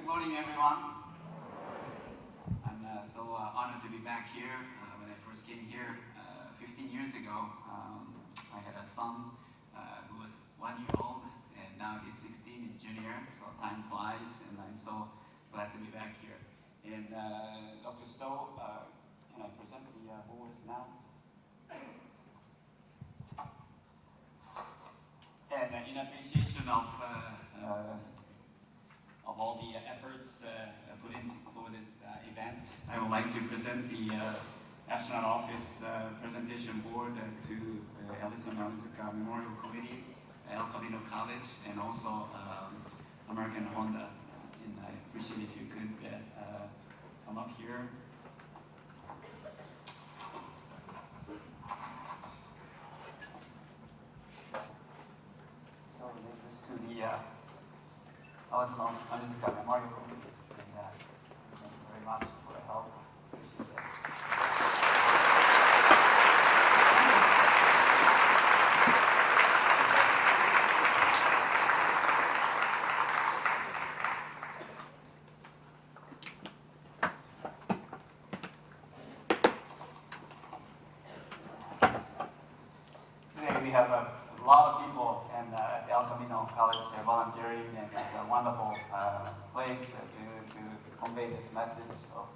Good morning, everyone. I'm so honored to be back here. When I first came here 15 years ago, I had a son who was 1 year old, and now he's 16 in junior, so time flies, and I'm so glad to be back here. And Dr. Stowe, can I present the boards now? And in appreciation of all the efforts put in for this event, I would like to present the Astronaut Office Presentation Board to Ellison Maruzuka Memorial Committee, El Camino College, and also American Honda. And I appreciate if you could come up here. So this is to the Ellison Maruzuka Memorial Committee, and thank you very much for the help. Appreciate that. Today we have a lot of people at El Camino College volunteering, and it's a wonderful place to convey this message of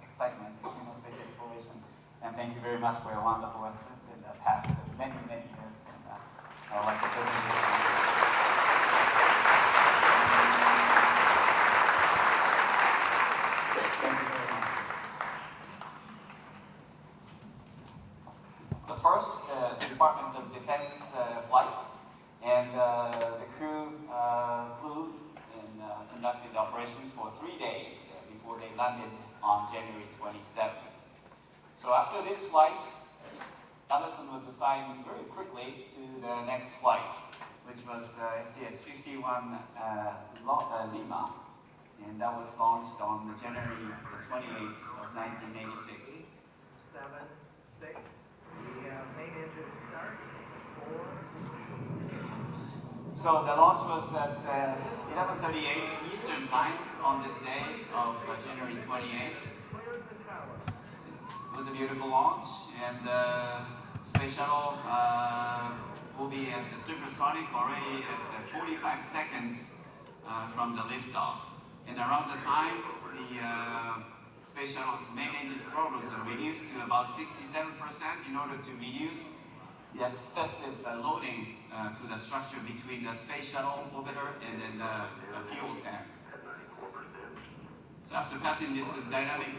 excitement in human space exploration. And thank you very much for your wonderful assistance in the past many, many years. And I would like to present this. Thank you very much. The first, the Department of Defense flight, and the crew flew and conducted operations for 3 days before they landed on January 27th. So after this flight, Ellison was assigned very quickly to the next flight, which was STS-51 Lima, and that was launched on January 28th of 1986. 7, 6. The main engine start. 4. So the launch was at 11:38 Eastern Time on this day of January 28th. It was a beautiful launch, and Space Shuttle will be at the supersonic already at 45 seconds from the liftoff. And around the time, the Space Shuttle's main engine throttles are reduced to about 67% in order to reduce the excessive loading to the structure between the Space Shuttle orbiter and then the fuel tank. So after passing this dynamic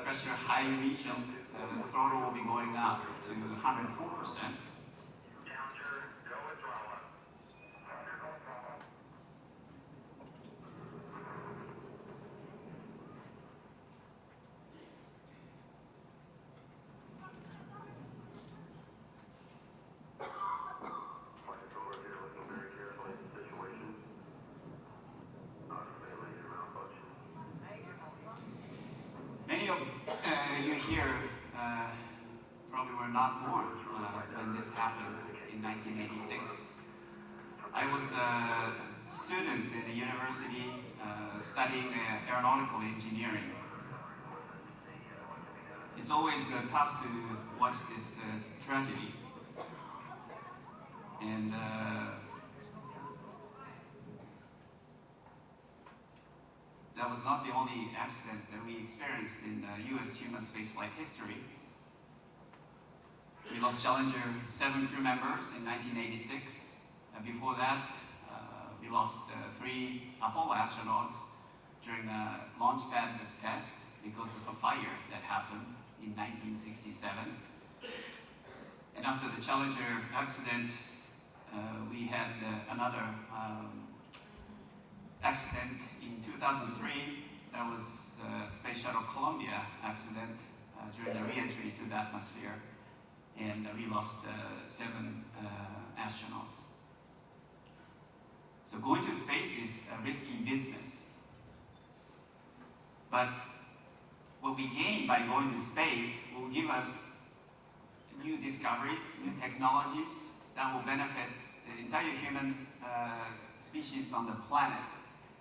pressure high region, the throttle will be going up to 104%. Many of you here probably were not born when this happened in 1986. I was a student in the university studying aeronautical engineering. It's always tough to watch this tragedy. And that was not the only accident that we experienced in U.S. human spaceflight history. We lost Challenger 7 crew members in 1986. Before that, we lost 3 Apollo astronauts during a launch pad test because of a fire that happened in 1967. And after the Challenger accident, we had another accident in 2003. That was Space Shuttle Columbia accident during the re-entry to the atmosphere, and we lost 7 astronauts. So going to space is a risky business. But what we gain by going to space will give us new discoveries, new technologies that will benefit the entire human species on the planet.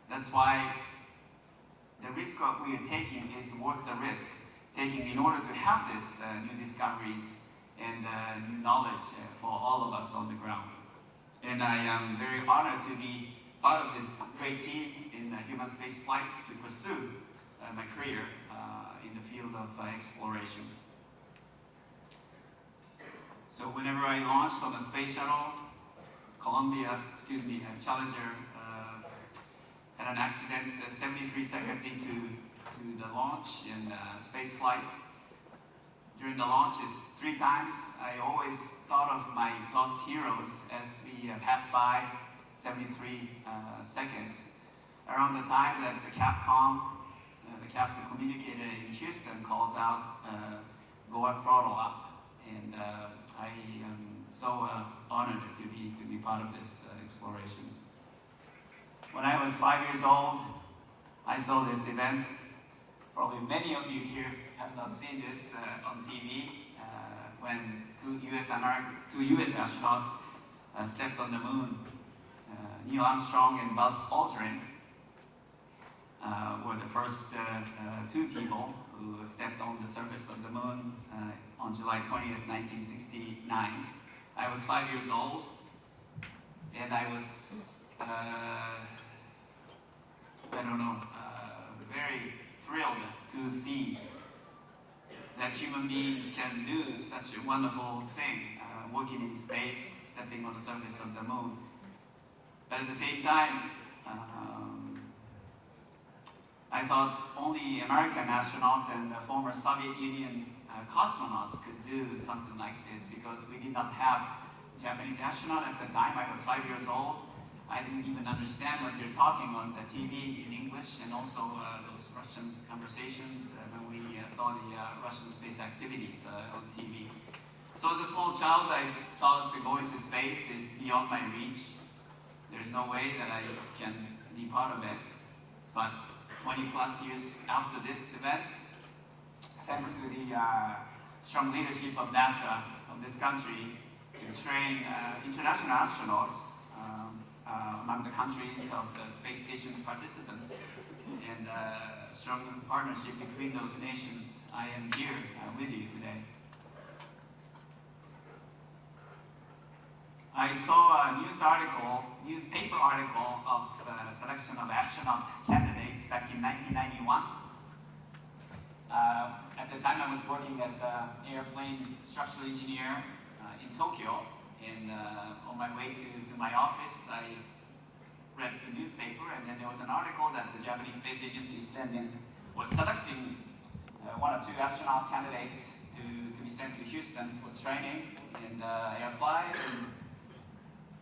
That's why the risk that we are taking is worth the risk taking in order to have these new discoveries and new knowledge for all of us on the ground. And I am very honored to be part of this great team in human space flight to pursue my career in the field of exploration. So whenever I launched on the space shuttle, Challenger had an accident 73 seconds into the launch in space flight. During the launches, 3 times, I always thought of my lost heroes as we passed by 73 seconds. Around the time that the Capcom, the capsule communicator in Houston, calls out, go up, throttle up. And I am so honored to be part of this exploration. When I was 5 years old, I saw this event. Probably many of you here have not seen this on TV, when two US astronauts stepped on the moon. Neil Armstrong and Buzz Aldrin were the first 2 people who stepped on the surface of the moon on July 20th, 1969. I was 5 years old, and I was, very thrilled to see that human beings can do such a wonderful thing, working in space, stepping on the surface of the moon. But at the same time, I thought only American astronauts and former Soviet Union cosmonauts could do something like this, because we did not have Japanese astronaut at the time. I was 5 years old. I didn't even understand what they're talking on the TV in English, and also those Russian conversations when we saw the Russian space activities on TV. So as a small child, I thought to go into space is beyond my reach. There's no way that I can be part of it. But 20 plus years after this event, thanks to the strong leadership of NASA, of this country, to train international astronauts among the countries of the space station participants, and strong partnership between those nations, I am here with you today. I saw a newspaper article of selection of astronaut candidates back in 1991. At the time I was working as an airplane structural engineer in Tokyo, and on my way to my office, I read the newspaper, and then there was an article that the Japanese Space Agency was selecting 1 or 2 astronaut candidates to be sent to Houston for training, and I applied,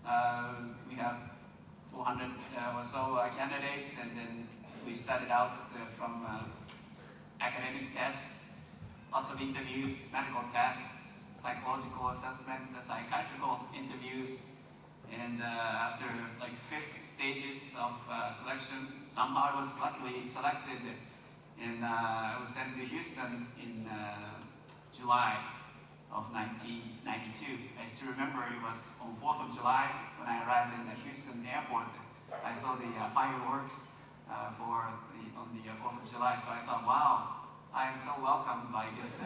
and we have 400 or so candidates, and then we started out from academic tests, lots of interviews, medical tests, psychological assessment, psychiatrical interviews, and after like 50 stages of selection, somehow I was luckily selected, and I was sent to Houston in July of 1992. I still remember it was on 4th of July when I arrived in the Houston airport. I saw the fireworks on the 4th of July, so I thought, wow, I am so welcomed by this. I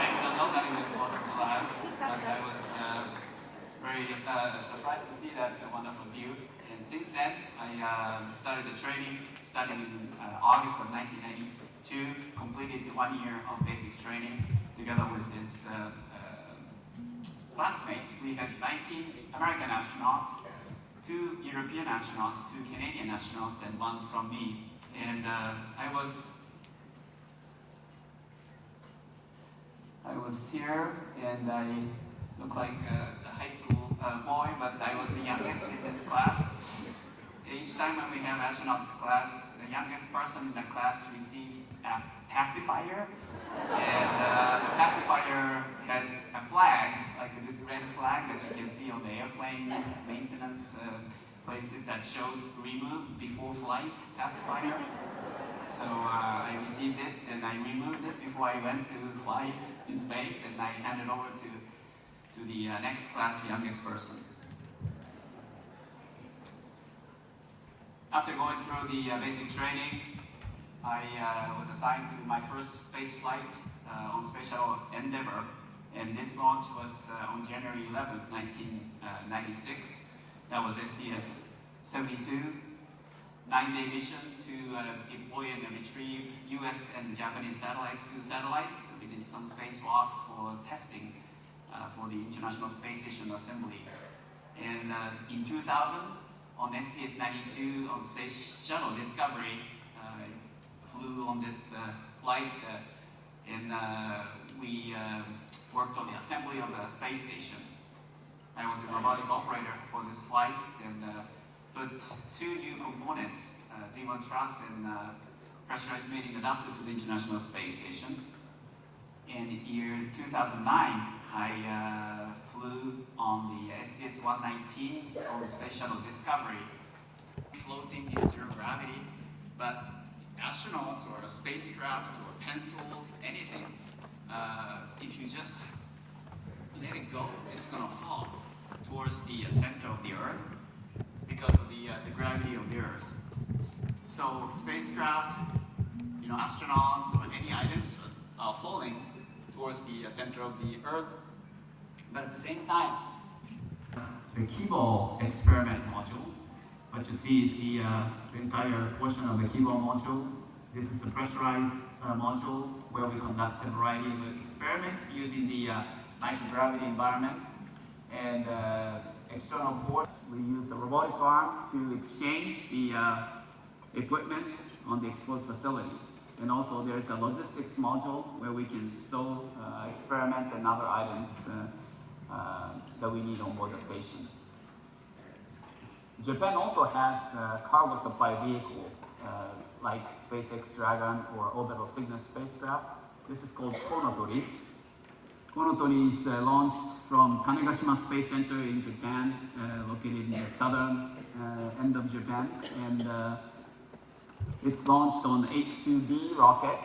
didn't know that it was 4th of July, but I was very surprised to see that wonderful view. And since then, I started the training, starting in August of 1992, completed 1 year of basic training together with his classmates. We had 19 American astronauts, 2 European astronauts, 2 Canadian astronauts, and 1 from me. And I was here, and I look like a high school boy, but I was the youngest in this class. Each time when we have astronaut class, the youngest person in the class receives a pacifier, and the pacifier has a flag, like this red flag that you can see on the airplanes, maintenance places, that shows remove before flight pacifier. So I received it, and I removed it before I went to fly in space, and I handed over to the next class youngest person. After going through the basic training, I was assigned to my first space flight on Space Shuttle Endeavour, and this launch was on January 11th, 1996. That was STS-72, 9-day mission to deploy and retrieve US and Japanese satellites, 2 satellites. We did some spacewalks for testing for the International Space Station assembly. And in 2000, on STS-92, on Space Shuttle Discovery, flew on this flight, and we worked on the assembly of the space station. I was a robotic operator for this flight and put 2 new components, Z1 truss and pressurized mating adapter to the International Space Station. In year 2009, I flew on the STS-119 on the Space Shuttle Discovery, floating in zero gravity, but astronauts or a spacecraft or pencils, anything, if you just let it go, it's going to fall towards the center of the Earth because of the gravity of the Earth. So spacecraft, astronauts or any items are falling towards the center of the Earth, but at the same time, the Keyboard experiment module. What you see is the entire portion of the keyboard module. This is the pressurized module where we conduct a variety of experiments using the microgravity environment. And external port, we use the robotic arm to exchange the equipment on the exposed facility. And also there's a logistics module where we can stow experiments and other items that we need on board the station. Japan also has a cargo supply vehicle, like SpaceX Dragon or Orbital Cygnus spacecraft. This is called Konotori. Konotori is launched from Tanegashima Space Center in Japan, located in the southern end of Japan. And it's launched on H-2B rocket.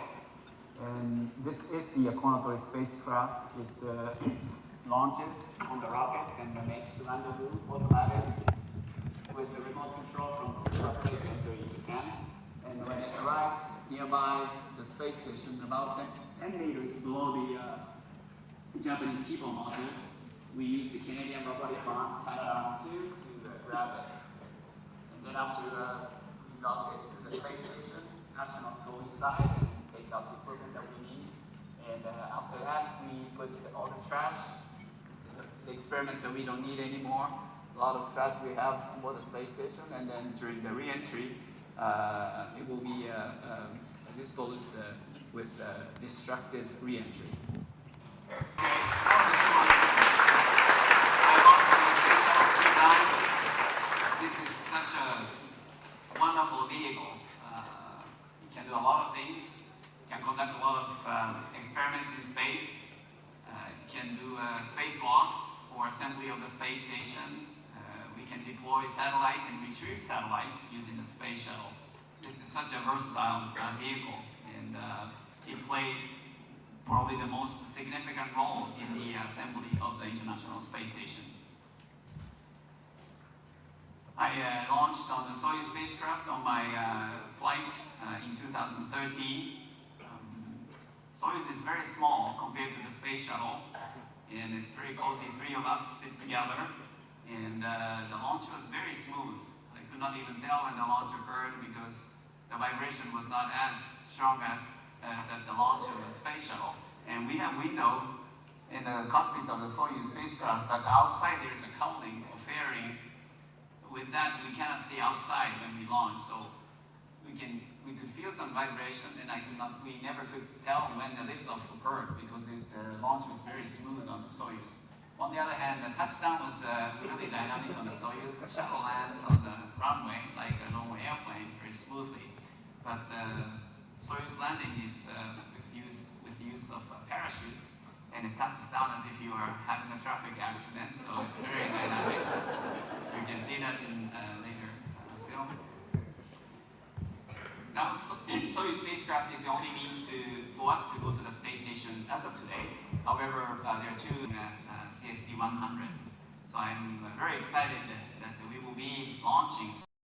And this is the Konotori spacecraft. It launches on the rocket and makes rendezvous automatic with the remote control from the Space Center in Japan. And when it arrives nearby the space station, about 10 meters below the Japanese keyboard module, we use the Canadian robotic arm, Canadarm2, to grab it. And then after we dock it to the space station, astronauts go inside and take out the equipment that we need. And after that, we put all the trash, the experiments that we don't need anymore, a lot of trash we have on board the space station, and then during the re-entry, it will be disposed with destructive re-entry. This is such a wonderful vehicle. It can do a lot of things. It can conduct a lot of experiments in space. It can do spacewalks for assembly of the space station. We can deploy satellites and retrieve satellites using the space shuttle. This is such a versatile vehicle, and it played probably the most significant role in the assembly of the International Space Station. I launched on the Soyuz spacecraft on my flight in 2013. Soyuz is very small compared to the space shuttle, and it's very cozy. 3 of us sit together, and the launch was very smooth. I could not even tell when the launch occurred because the vibration was not as strong as at the launch of the space shuttle. And we have window in the cockpit of the Soyuz spacecraft, but outside there's a cowling or fairing. With that, we cannot see outside when we launch, so we could feel some vibration, and we never could tell when the liftoff occurred because the launch was very smooth on the Soyuz. On the other hand, the touchdown was really dynamic on the Soyuz. The shuttle lands on the runway like a normal airplane very smoothly, but the Soyuz landing is with use of a parachute, and it touches down as if you are having a traffic accident, so it's very dynamic. You can see that in later film. Now, Soyuz spacecraft is the only means for us to go to the space station as of today. However, there are 2 CST-100